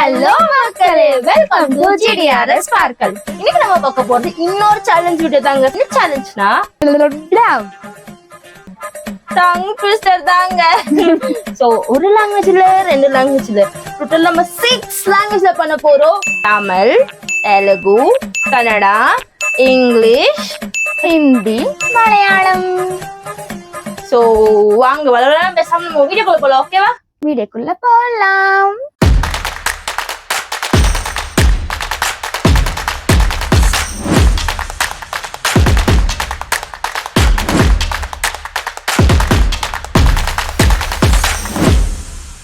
Hello மக்களே, welcome to GDRS Sparkle. இன்னைக்கு நம்ம பார்க்க போறது இன்னொரு சேலஞ்ச் வீடியோ தாங்க. என்ன சேலஞ்ச்னா டங் ட்விஸ்டர் தாங்க. சோ ஒரு லாங்குவேஜ்ல ரெண்டு லாங்குவேஜ்ல டோட்டல் நம்ம 6 லாங்குவேஜ்ல பண்ண போறோம். தமிழ், தெலுங்கு, கன்னடா, இங்கிலீஷ், ஹிந்தி, மலையாளம். சோ வாங்க வளவளன்னு பேசாம நம்ம வீடியோக்குள்ள போலாம். ஓகேவா? வீடியோக்குள்ள போலாம்.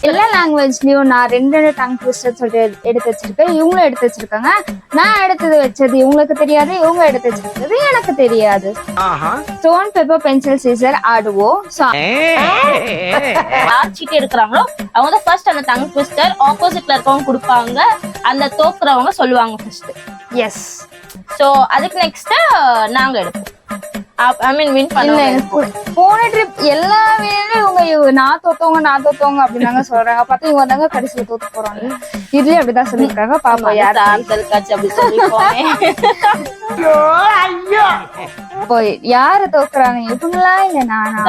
எல்லா லாங்குவேஜ்லயும் நான் ரெண்டு டங் ட்விஸ்டர் சொல்லிட்டு எடுத்து வச்சிருக்கேன். இவங்களும் எடுத்து வச்சிருக்காங்க. நான் எடுத்தது வச்சது இவங்களுக்கு தெரியாது, இவங்க எடுத்து வச்சிருக்கிறது எனக்கு தெரியாது. ஸ்டோன் பேப்பர் பென்சில் சீசர் ஆடுவோம். யார் சீட்டு எடுக்கிறாங்களோ அவங்க தான் ஃபர்ஸ்ட் அந்த டங் ட்விஸ்டர் ஆப்போசிட்ல இருக்கவங்க கொடுப்பாங்க. அந்த தோக்குறவங்க சொல்லுவாங்க ஃபர்ஸ்ட். எஸ். சோ அதுக்கு நெக்ஸ்ட் நாங்க எடுப்போம். போன ட்ரிப் எல்லா வேலையும் இவங்க நான் தோத்தவங்க அப்படின்னாங்க சொல்றாங்க. பார்த்தா இவங்க தாங்க கடைசியில தோத்து போறாங்க. இதுலயும் அப்படிதான் சொல்லிருக்காங்க. பாப்பா யார் போய் யாரு தோக்குறாங்க, இவங்களா இல்ல நானா?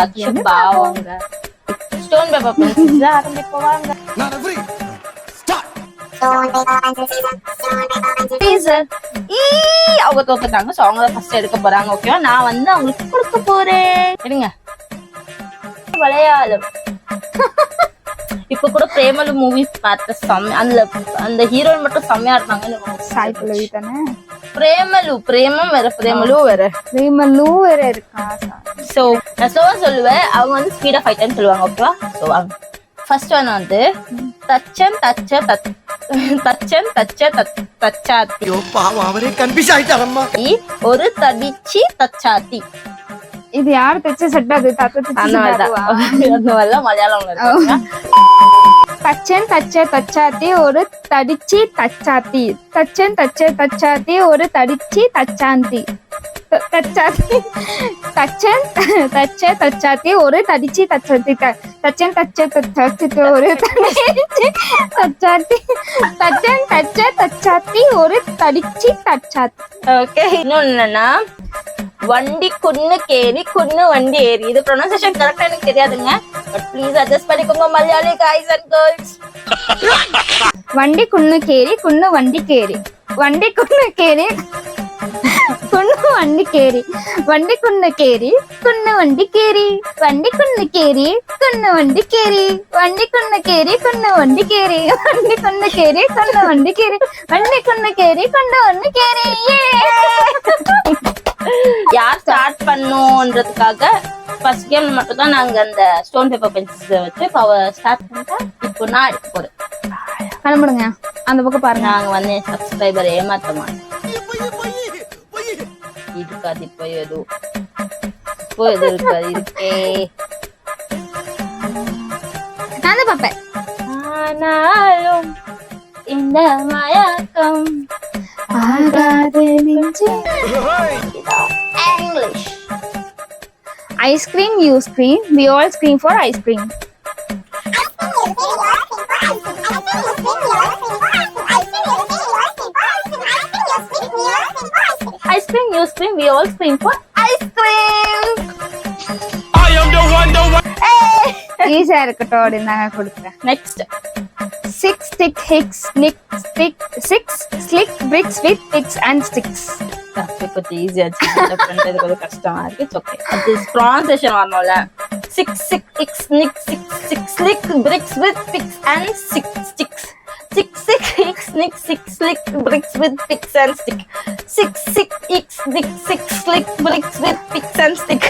ஸ்டோன் பேப்பர் பென்சில் ஆரம்பிப்போவாங்க. அவங்க தோத்துட்டாங்க. சோ அவங்க ஃபர்ஸ்ட் எடுக்க போறாங்க. ஓகேவா? நான் வந்து அவங்களுக்கு கொடுக்க போறேன். எடுங்க. மலையாளம். இப்ப கூட பிரேமலு மூவி பார்த்த அந்த ஹீரோயின் மட்டும் செம்மையா இருந்தாங்க. சாய் பல்லவி தானே? பிரேமம் வேற, பிரேமலு வேற இருக்கா? சோ நான் ஸ்லோவா சொல்லுவேன், அவங்க வந்து ஸ்பீடா 5 டைம் சொல்லுவாங்க. ஓகேவா? சோ வாங்க. ஃபர்ஸ்ட் ஒன் வந்து தச்சன் தச்சாத்தி. ஒரு தடிச்சி தச்சாத்தி. இது யாரு தச்ச சட்டை? அது மலையாளம். தச்சன் தச்சாத்தி ஒரு தடிச்சி தச்சாத்தி. தச்சன் தச்சாத்தி ஒரு தடிச்சி தச்சாந்தி. தச்சன் தச்சாத்தி ஒரு தடிச்சி தச்சாத்தி. தச்சன் தச்சாத்தி ஒரு தச்சாத்தி. தச்சன் தச்சாத்தி ஒரு தடிச்சி தச்சாத்தி. ஓகே. இன்னொன்னு என்னன்னா வண்டி குன்னு கேரி குன்னு வண்டி ஏறி. இது ப்ரொனன்சியேஷன் கரெக்டா எனக்கு தெரியாதுங்க. பட் ப்ளீஸ் அட்ஜஸ்ட் பண்ணிக்கோங்க மலையாளி காய்ஸ் அண்ட் கேர்ள்ஸ். வண்டி குன்னு கேரி குன்னு வண்டி கேரி. வண்டி குன்னு கேரி குன்னு வண்டி கேரி. வண்டி குன்னு கேரி குன்னு வண்டி கேரி. வண்டி குன்னு கேரி குன்னு வண்டி கேரி. வண்டி குன்னு கேரி குன்னு வண்டி கேரி. வண்டி குன்னு கேரி குன்னு வண்டி கேரி. வண்டி குன்னு கேரி குன்னு வண்டி கேரி. யார் ஸ்டார்ட் பண்ணுன்றதுக்காக ஃபர்ஸ்ட் கேம் மட்டும் தான் நாங்க அந்த ஸ்டோன் பேப்பர் பென்சில் வச்சு ஸ்டார்ட் பண்ணிட்டோம். இப்போ நான் எடுக்க போறேன். கிளம்பிடுங்க. அந்த பக்கம் பாருங்க. நாங்க வந்து சப்ஸ்கிரைபர் ஏமாத்த மாட்டோம். இருக்காது இப்போ எது இருக்கே. நான் தான் பாப்பேன். ஆனாலும் இந்த மயக்கம் ஆகாது நெஞ்சே. English. Ice cream, you scream, we all scream for ice cream. Ice cream, you scream, we all scream for ice cream. I am the one. ஈஸியா இருக்கட்டும் அப்படின்னு நாங்க கொடுக்குறேன். Next 6 stick hicks snick stick 6 slick bricks with picks and sticks. கொஞ்சம் ஈஸியா பண்றது கொஞ்சம் கஷ்டமா இருக்கு. ஓகே, அது ப்ரொனன்சியேஷன் வரணும்ல. 6 hicks snick 6 slick bricks with picks and sticks. 6 hicks snick 6 slick bricks with picks and stick. 6 hicks snick 6 slick bricks with picks and stick.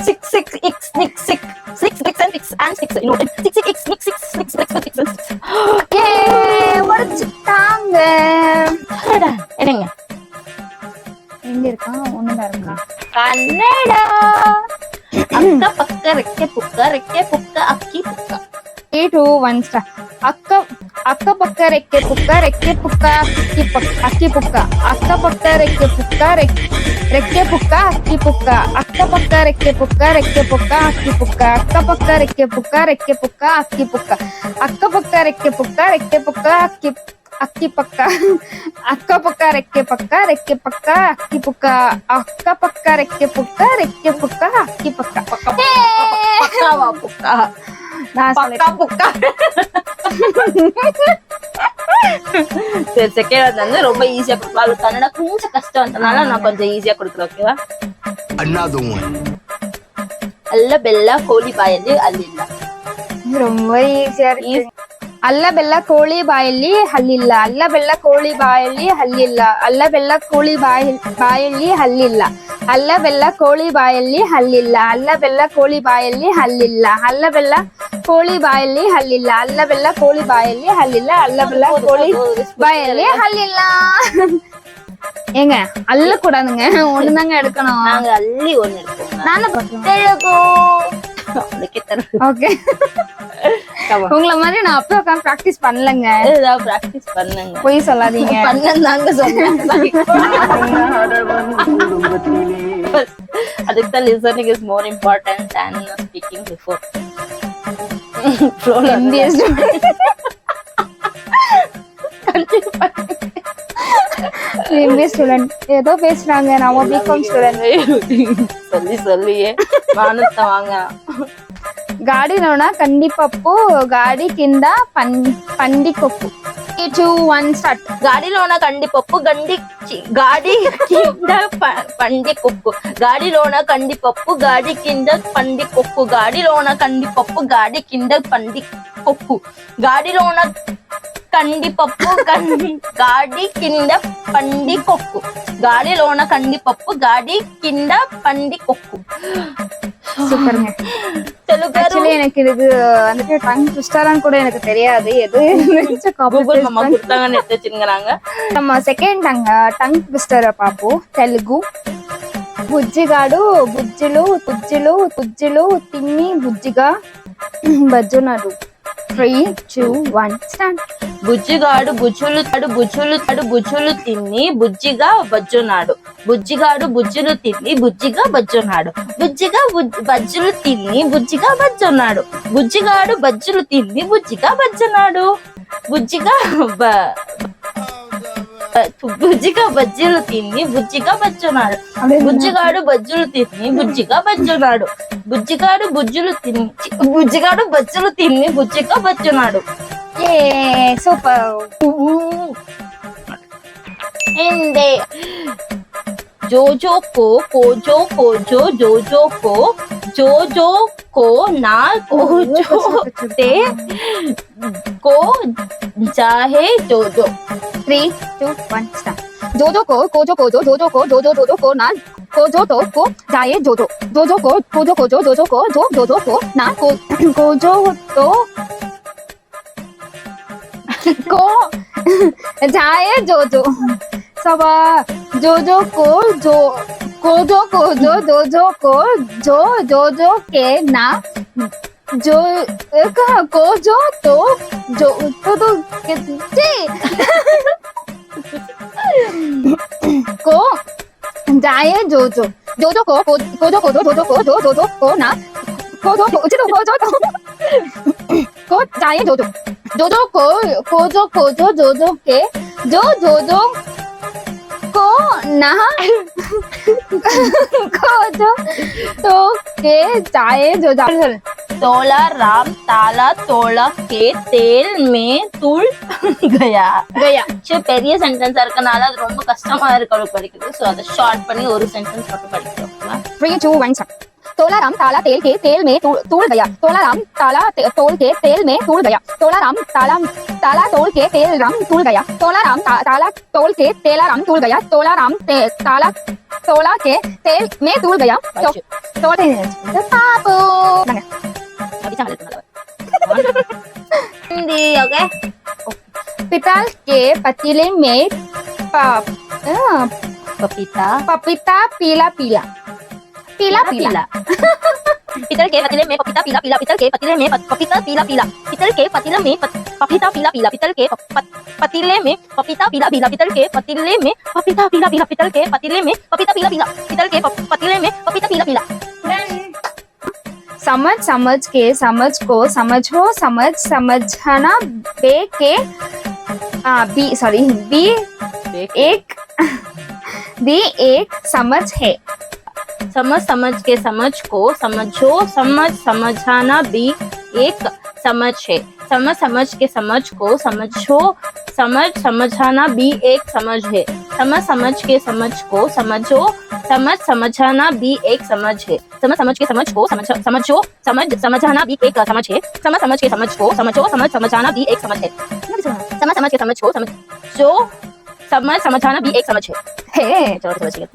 6 hicks snick 6 slick bricks and picks and sticks. You know, 6 hicks snick 6 slick bricks with picks and sticks. Yay! முடிச்சிட்டாங்க. என்னங்க எங்க இருக்கா? ஒண்ணுதான் இருக்கா? கன்னடா. அக்க பக்க ரெக்கே புக்க அக்கி புக்க. 3 2 1 ஸ்டார்ட். அக்க பக்க ரெக்கே புக்க அக்கி புக்க. அக்க பக்க ரெக்கே புக்க ரெக்கே புக்க அக்கி புக்க. அக்க பக்க ரெக்கே புக்க அக்கி புக்க. அக்க பக்க ரெக்கே புக்க அக்கி புக்க. அக்க பக்க ரெக்கே புக்க அக்கி ಅಕ್ಕಿ ಪಕ್ಕ ಅಕ್ಕ ಪಕ್ಕ ರೆಕ್ಕೆ ಪಕ್ಕ ರೆಕ್ಕೆ ಪಕ್ಕ ಅಕ್ಕಿ ಪುಕ್ಕ ಅಕ್ಕ ಪಕ್ಕ ರೆಕ್ಕೆ ಪುಕ್ಕ ರೆಕ್ಕೆ ಪುಕ್ಕ ಅಕ್ಕಿ ಪಕ್ಕ பக்காவா புக்கா நான் பக்கா புக்கா சரி செகண்ட் வந்து ரொம்ப ஈஸியா கொடுக்கலாம். அது கன்னடா கொஞ்சம் கஷ்டம்ன்றனால நான் கொஞ்சம் ஈஸியா கொடுக்குறேன். ஓகேவா? Another one. ಅಲ್ಲ ಬೆಲ್ಲ ಕೋಳಿ ಬಾಯಲ್ಲಿ ಅಲ್ಲಿಲ್ಲ. ரொம்ப ஈஸியா இருக்கு. ಅಲ್ಲ ಬೆಲ್ಲ ಕೋಳಿ ಬಾಯಲ್ಲಿ ಹಲ್ಲಿಲ್ಲ ಅಲ್ಲ ಬೆಲ್ಲ ಕೋಳಿ ಬಾಯಲ್ಲಿ ಹಲ್ಲಿಲ್ಲ ಅಲ್ಲ ಬೆಲ್ಲ ಕೋಳಿ ಬಾಯಲ್ಲಿ ಹಲ್ಲಿಲ್ಲ ಅಲ್ಲ ಬೆಲ್ಲ ಕೋಳಿ ಬಾಯಲ್ಲಿ ಹಲ್ಲಿಲ್ಲ ಅಲ್ಲ ಬೆಲ್ಲ ಕೋಳಿ ಬಾಯಲ್ಲಿ ಹಲ್ಲಿಲ್ಲ ಅಲ್ಲ ಬೆಲ್ಲ ಕೋಳಿ ಬಾಯಲ್ಲಿ ಹಲ್ಲಿಲ್ಲ ಅಲ್ಲ ಬೆಲ್ಲ ಕೋಳಿ ಬಾಯಲ್ಲಿ ಹಲ್ಲಿಲ್ಲ ಅಲ್ಲ ಬೆಲ್ಲ ಕೋಳಿ ಬಾಯಲ್ಲಿ ಹಲ್ಲಿಲ್ಲ. ஏங்க அல்ல கூடாதுங்க, ஒண்ணுதாங்க எடுக்கணும். நாங்க அள்ளி ஒண்ணு எடுப்போம். நானும் ஓகே. உங்களை மாதிரி நான் அப்ப உட்காந்து பிராக்டிஸ் பண்ணலங்க. ஏதாவது பிராக்டிஸ் பண்ணுங்க, போய் சொல்லாதீங்க. பண்ணதாங்க சொன்னேன். அதுக்கு தான் listening is more important than speaking before. MBA student ஏதோ பேசுறாங்க. நாம பிகாம் ஸ்டூடெண்ட். சொல்லியே மானத்தை வாங்க. గాడిలోన కందిపప్పు గాడి కింద పందికొప్పు. 2 1 స్టార్ట్. గాడిలోన కందిపప్పు గాడి కింద పందికొప్పు గాడిలోన కందిపప్పు గాడి కింద పందికొప్పు గాడిలోన కందిపప్పు గాడి కింద పందికొప్పు గాడిలోన కందిపప్పు గాడి కింద పందికొక్కు గాడిలోన కందిపప్పు గాడి కింద పందికొక్కు. சூப்பருங்க. ஆக்சுவலி எனக்கு இது வந்துட்டு டங் ட்விஸ்டரான்னு கூட எனக்கு தெரியாது. எது கூகுள் மாமா கொடுத்தாங்கன்னு எடுத்து வச்சுருங்கிறாங்க. நம்ம செகண்ட் டங் ட்விஸ்டரை பார்ப்போம். தெலுங்கு. బుజ్జిగాడు బుజ్జిలు బుజ్జిలు బుజ్జిలు తిన్ని బుజ్జిగా బజ్జునాడు. 3 2 1 స్టార్ట్. బుజ్జిగాడు బుజ్జులు బుజ్జులు తిన్ని బుజ్జిగా బజ్జునాడు. బుజ్జిగాడు బుజ్జులు తిన్ని బుజ్జిగా బజ్జునాడు. బుజ్జిగా బజ్జులు తిన్ని బుజ్జిగా బజ్జునాడు. బుజ్జిగాడు బజ్జులు తిన్ని బుజ్జిగా బజ్జునాడు. బుజ్జిగా బజ్జీలు తిని బుజ్జిగా బజ్జునాడు. బుజ్జిగాడు బజ్జులు తిని బుజ్జిగా బజ్జునాడు. బుజ్జిగాడు బజ్జులు తిని బుజ్జిగా బజ్జునాడు. సూపర్. జోజో को ना कोजोते को जाहे जोजो. 3 2 1 स्टार्ट. जोजो को कोजो को ना कोजो तो को जाए जोजो. जोजो को कोजो को जोजो को ना कोजो तो को जाए जोजो. सब जोजो को कोजो जोजो को जोजो के ना जो कोजो तो को जाए जोजो. जोजो को कोजो को ना कोजो को जाए जोजो. जोजो को कोजो जोजो के जोजो को ना कोजो तो के जाए जोजो. तोला राम ताला तोला के तेल में तुल गया. பெரிய சென்டென்ஸா இருக்கனால அது ரொம்ப கஷ்டமா இருக்கு படிக்கிறது. சோ அதை ஷார்ட் பண்ணி ஒரு சென்டென்ஸ் மட்டும் படிக்கிறோம். 3 2 1 स्टार्ट. तोला राम ताला तेल के तेल में तूल गया. तोला राम ताला तोल के तेल में तूल गया. तोला राम ताला तोल के तेल राम तूल गया. तोला राम ताला तोल के तेला राम तूल गया. तोला राम ताला तोला के तेल में तूल गया. तो पापू हिंदी. ओके. पितल के पतीले में पपीता पीला पितल के पतीले में पपीता पीला. पितल के पतीले में पपीता पीला. पितल के पतीले में पपीता पीला. पितल के पतीले में पपीता पीला. पितल के पतीले में पपीता पीला. पितल के पतीले में पपीता पीला. पितल के पतीले में पपीता पीला. समझ के समझ को समझो. समझना बे के बी सॉरी बी एक बी एक समझ है समझ समझ के समझ को समझो समझ समझाना भी एक समझ है समझ समझ के समझ को समझो समझ समझाना भी एक समझ है समझ समझ के समझ को समझो समझ समझाना भी एक समझ है समझ समझ के समझ को समझो समझ समझाना भी एक समझ है समझ समझ के समझ को समझो समझ समझाना भी एक समझ है समझ समझ के समझ को समझो समझ समझाना भी एक समझ है हे चलो समझिए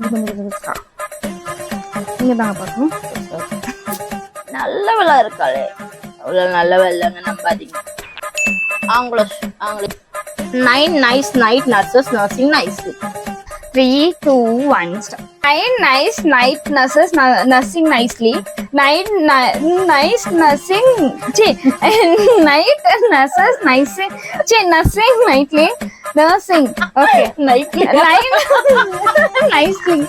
நீங்க தாங்க பார்க்கணும் நல்லவளா இருக்காளே அவ்வளவு நல்லவ இல்லைங்க நம்பாதீங்க ஆங்கிலோஷ் 9 nice night nurses nursing nicely 3 2 1 start 9 nice night nurses nursing nicely 9 nice nursing night nurses nursing nightly nursing okay nightly 9 nicely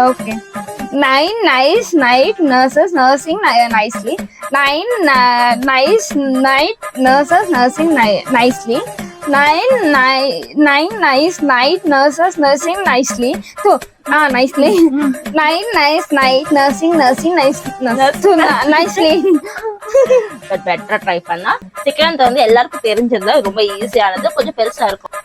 okay 9 nice night nurses nursing nicely 9 nice night nurses nursing nicely 9 nice night nurses nursing nicely so nicely 9 nice night nursing nicely but பெட்டரா try பண்ணா second வந்து எல்லாருக்கும் தெரிஞ்சது ரொம்ப ஈஸியானது கொஞ்சம் பெருசா இருக்கும்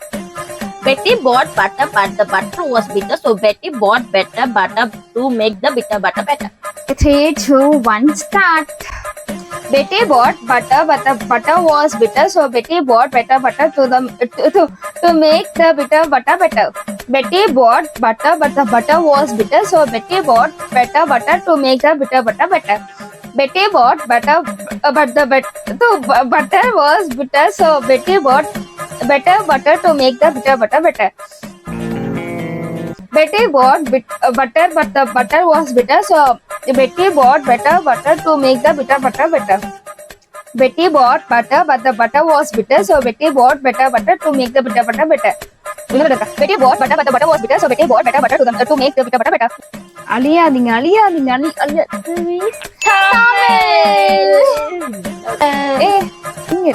Betty bought butter but the butter was bitter so Betty bought better butter to make the bitter butter better 3 2 1 start Betty bought butter but the butter was bitter so Betty bought better butter to make the bitter butter better Betty bought butter but the butter was bitter so Betty bought better butter to make the bitter butter better Betty bought butter but the butter was bitter so Betty bought better butter to make the bitter butter better Betty bought butter but the butter was bitter so Betty bought better butter to make the bitter butter better Betty bought butter but the butter was bitter so Betty bought better butter to make the bitter butter better Betty bought butter but the butter was bitter so Betty bought better butter to make the bitter butter better அழியாதீங்க இங்க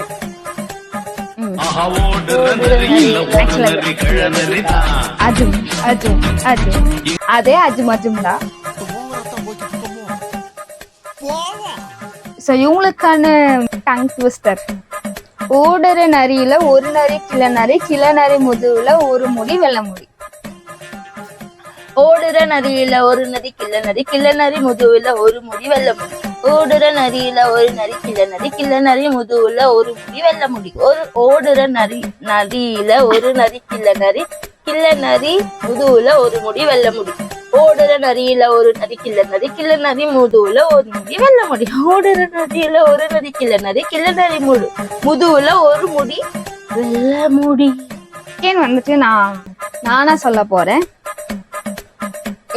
அதே அஜும் தான் இவங்களுக்கான tongue twister ஓடுற நரியில ஒரு நரி கிள நரி முதுகுல ஒரு முடி வெள்ளை முடி ஓடுற நரியில ஒரு நரி கிள்ள நரி முதுகுல ஒரு முடி வெள்ள முடி ஓடுற நரியில ஒரு நரி கிள்ள நரி முதுகுல ஒரு முடி வெள்ள முடி ஒரு ஓடுற நரியில ஒரு நரி கிள்ள நரி முதுகுல ஒரு முடி வெள்ள முடி ஓடுற நரியில ஒரு நரி கிள்ள நரி முதுகுல ஒரு முடி வெள்ள முடி ஓடுற நரியில ஒரு நரி கிள்ள நரி முதுகுல ஒரு முடி வெள்ள முடி வந்துட்டு நானா சொல்ல போறேன்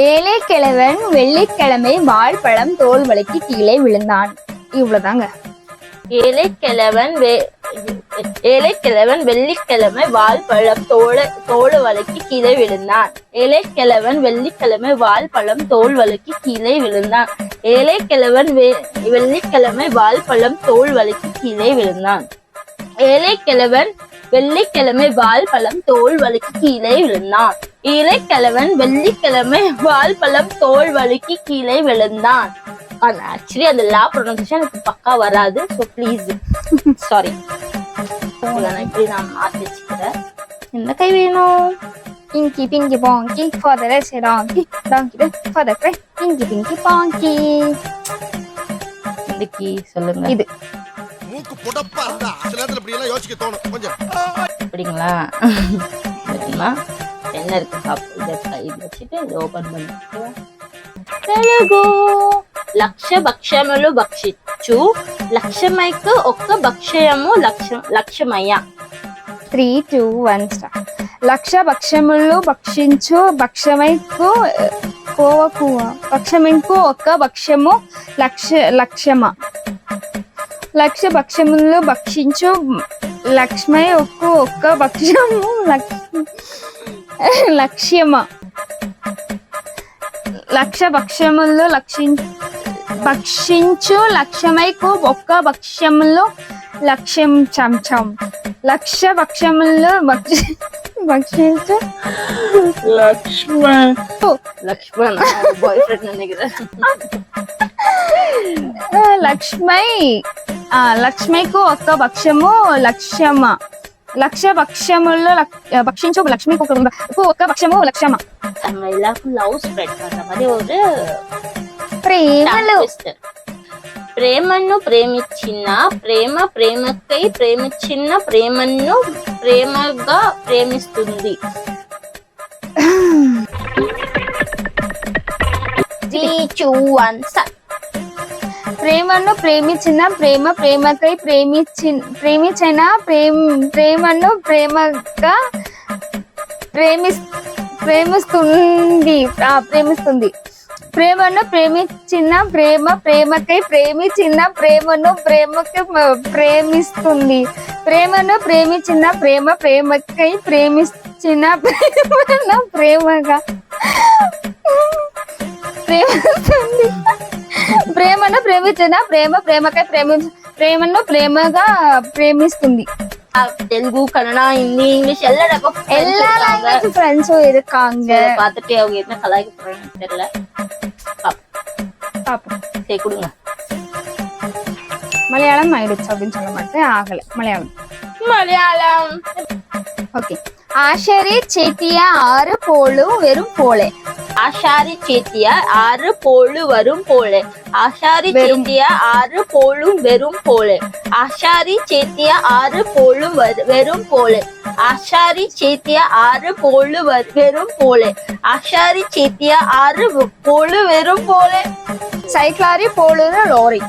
ஏழை கிழவன் வெள்ளிக்கிழமை வாழைப்பழம் தோல் வலிக்கு கீழே விழுந்தான் இவ்வளவுதாங்க ஏழை கிழவன் வெள்ளிக்கிழமை வாழைப்பழம் தோல் வலிக்கு கீழே விழுந்தான் ஏழை கிழவன் வெள்ளிக்கிழமை வாழைப்பழம் தோல் வலிக்கு கீழே விழுந்தான் ஏழை கிழவன் வெள்ளிக்கிழமை வாழைப்பழம் தோல் வலிக்கு கீழே விழுந்தான் ஏழை கிழவன் வெள்ளிக்கிழமை வாழைப்பழம் தோல் வலிக்கு கீழே விழுந்தான் ஏழைக்கிழவன் வெள்ளிக்கிழமை வாழைப்பழம் தோல் வலிக்கு கீழே விழுந்தான் ஆக்சுவலி அந்த லா ப்ரொனன்சியேஷன் எனக்கு பக்கா வராது ஸோ ப்ளீஸ் சாரி இப்படி நான் மாற்றி வச்சுக்கிறேன் என்ன கை வேணும் Pinky pinky bonky for the rest donkey for the crack pinky bonky இந்த கீ சொல்லுங்க இது மூக்கு புடப்பா இருந்தா சில நேரத்துல இப்படி எல்லாம் யோசிக்க தோணும் கொஞ்சம் அப்படிங்களா என்ன இருக்கு இதை கை வச்சுட்டு இதை ஓபன் பண்ணிட்டு తెలుగు లక్ష భక్ష్యములు భక్షించు లక్ష్యమైకు ఒక్క భక్ష్యము లక్ష్యమయ్య 3 2 1 start లక్ష భక్ష్యములు భక్షించు భక్ష్యమైకు ఒక్క భక్ష్యము లక్ష్యమా లక్ష భక్ష్యములు భక్షించు లక్ష్మై ఒక్క భక్ష్యము లక్ష్యమా లక్ష భక్ష్యములు భక్షించు లక్ష్యమైకు ఒక్క భక్ష్యములు లక్ష్యం చంచం లక్ష భక్ష్యములు భక్షించు లక్ష్మణ్ బాయ్ ఫ్రెండ్ లక్ష్మికు ఒక్క భక్ష్యము లక్ష భక్ష్యములు భక్షించు లక్ష్మికు ఒక్క భక్ష్యము లక్ష్యమ. எல்லாருக்கும் லவ் ஸ்ப்ரெட் பண்ற மாதிரி ஒரு ప్రేమలు ప్రేమను ప్రేమించిన ప్రేమకై ప్రేమించిన ప్రేమను ప్రేమగా ప్రేమిస్తుంది. 3, 2, 1 start. ప్రేమను ప్రేమించిన ప్రేమకై ప్రేమించిన ప్రేమను ప్రేమగా ప్రేమిస్తుంది. ప్రేమను ప్రేమించిన ప్రేమకై ప్రేమించిన ప్రేమను ప్రేమకి ప్రేమిస్తుంది. ప్రేమను ప్రేమించిన ప్రేమకై ప్రేమించిన ప్రేమను ప్రేమగా ప్రేమిస్తుంది. ప్రేమను ప్రేమించిన ప్రేమకై ప్రేమను ప్రేమగా ప్రేమిస్తుంది. தெலுங்கு கன்னடா ஹிந்தி இங்கிலீஷ் எல்லா லாங்குவேஜ் ஃப்ரெண்ட்ஸும் இருக்காங்க. பார்த்துட்டு அவங்க என்ன கலாய்க்க போறாங்கன்னு தெரியல. பாப்போம். சரி கொடுங்க. மலையாளம் ஆயிடுச்சு அப்படின்னு சொல்ல மாட்டேன், ஆகல. மலையாளம். ஓகே. ஆஷாரி சேத்திய 6 போலும் வெறும் போலே. ஆஷாரி சேத்திய 6 போலு வரும் போலே. ஆஷாரி சேத்திய 6 போலும் வெறும் போலே. ஆஷாரி சேத்திய 6 போலும் வெறும் போலே. ஆஷாரி சேத்திய 6 போலு வெறும் போலே. ஆஷாரி சேத்திய 6 போலு வெறும் போலே. சைக்ளாரி போலூர் லாரி.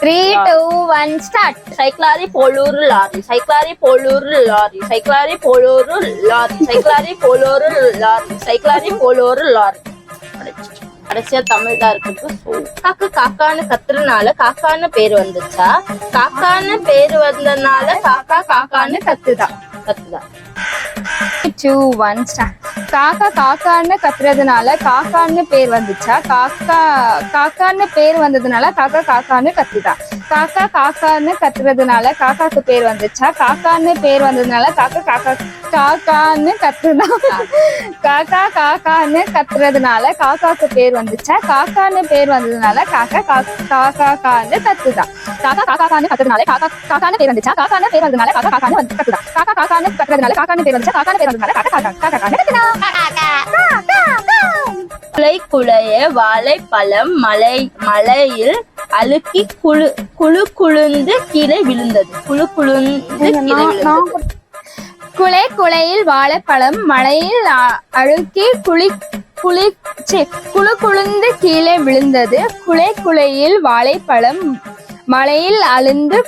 3, 2, 1 ஸ்டார்ட். சைக்ளாரி போலூர் லாரி. சைக்ளாரி போலூர் லாரி. சைக்ளாரி போலூர் லாரி. சைக்ளாரி போலூர் லாரி. சைக்ளாரி போலூர் லாரி. கடைசியா தமிழ் தான் இருக்கு. காக்கான்னு கத்துறதுனால காக்கான்னு பேர் வந்துச்சா? காக்கான்னு பேர் வந்ததுனால காக்கான்னு கத்துதா? 2, 1 ஸ்டார்ட். காக்கான்னு கத்துறதுனால காக்கான்னு பேர் வந்துச்சா? காக்கான்னு பேர் வந்ததுனால காக்கான்னு கத்துதா? காக்கான்னு கத்துறதுனால காக்காக்கு பேர் வந்துச்சா? காக்கான்னு பேர் வந்ததுனால காக்கான்னு கத்துதா? காக்கான்னு கத்துறதுனால காக்காக்கு பேர் வந்துச்சா? காக்கான்னு பேர் வந்ததுனால காக்கான்னு கத்துதா? காக்கான்னு கத்துறதுனால காக்கான்னு பேர் வந்துச்சா? காக்கான்னு பேர் வந்ததுனால காக்கான்னு கத்துதா? காக்கான்னு கத்துறதுனால காக்கான்னு பேர் வந்துச்சா? காக்கான்னு பேர் வந்ததுனால காக்கான்னு கத்துதா? குலைய வாழைப்பழம் மலையில் அழுக்கி குழுந்து கீழே விழுந்தது. குலையில் வாழைப்பழம் மலையில் அழுக்கி குழுந்து கீழே விழுந்தது. குலையில் வாழைப்பழம் மலையில் அழுந்து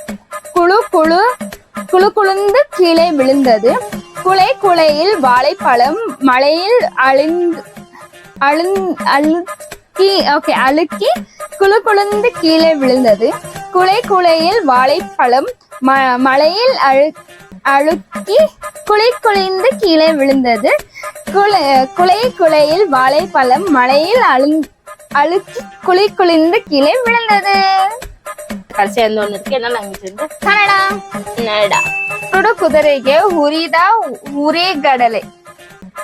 குழுந்து கீழே விழுந்தது. குலையில் வாழைப்பழம் மலையில் அழுக்கி குழுந்து கீழே விழுந்தது. குலையில் வாழைப்பழம் மலையில் அழுக்கி குழிந்து கீழே விழுந்தது. குலையில் வாழைப்பழம் மலையில் அழுக்கி குழிந்து கீழே விழுந்தது. கடைசியா எந்த ஒண்ணு இருக்கு? என்ன லாங்குவேஜ்? ಕನ್ನಡ. ಕುರುಡು ಕುದುರೆಗೆ ಹುರಿದ ಹುರಿಗಡಲೆ.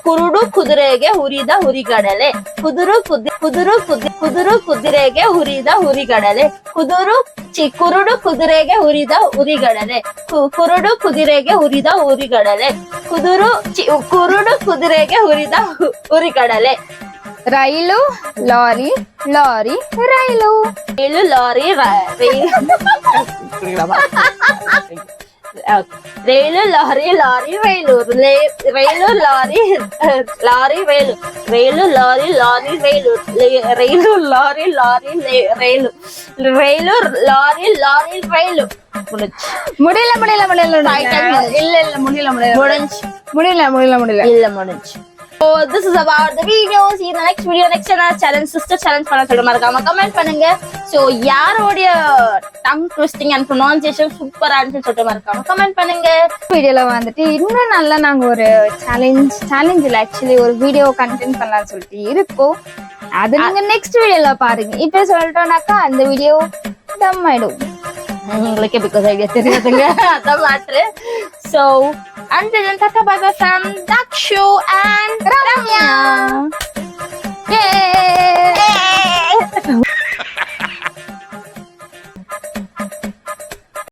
ಕುರುಡು ಕುದುರೆಗೆ ಹುರಿದ ಹುರಿಗಡಲೆ. ಕುದುರು ಕುದುರೆಗೆ ಹುರಿದ ಹುರಿಗಡಲೆ. ಕುರುಡು ಕುದುರೆಗೆ ಹುರಿದ ಹುರಿಗಡಲೆ. ಕುರುಡು ಕುದುರೆಗೆ ಹುರಿದ ಹುರಿಗಡಲೆ. ಕುರುಡು ಕುದುರೆಗೆ ಹುರಿದ ಹುರಿಗಡಲೆ. ರೈಲು ಲಾರಿ ರೈಲು. ರೈಲು ಲಾರಿ ರೈಲು. ರೈಲು ಲಾರಿ ರೈಲು. ರೈಲು ಲಾರಿ ರೈಲು. ರೈಲು ಲಾರಿ ರೈಲು. ರೈಲು ಲಾರಿ ರೈಲು. ರೈಲು ಲಾರಿ ರೈಲು. முடியல முடிஞ்சு. So this is about the video. See you in the next video. Next challenge sister challenge பண்ண சொல்ல மறக்காம கமெண்ட் பண்ணுங்க. So யாரோட tongue twisting and pronunciation சூப்பரா இருந்துச்சு சொல்ல மறக்காம கமெண்ட் பண்ணுங்க. வீடியோல வந்துட்டு இன்னும் நல்லா நாங்க ஒரு சேலஞ்சில் ஆக்சுவலி ஒரு வீடியோ கண்டென்ட் பண்ணலாம்னு சொல்லிட்டு இருக்கோம். அது நீங்க நெக்ஸ்ட் வீடியோல பாருங்க. இப்ப சொல்லிட்டோம்னாக்கா அந்த வீடியோ டம் ஆயிடும். உங்களுக்கே பிகாஸ் ஐடியா தெரியாதுங்க. அதான் matter. So, until then, tata bye bye from Dakshu and Ramya.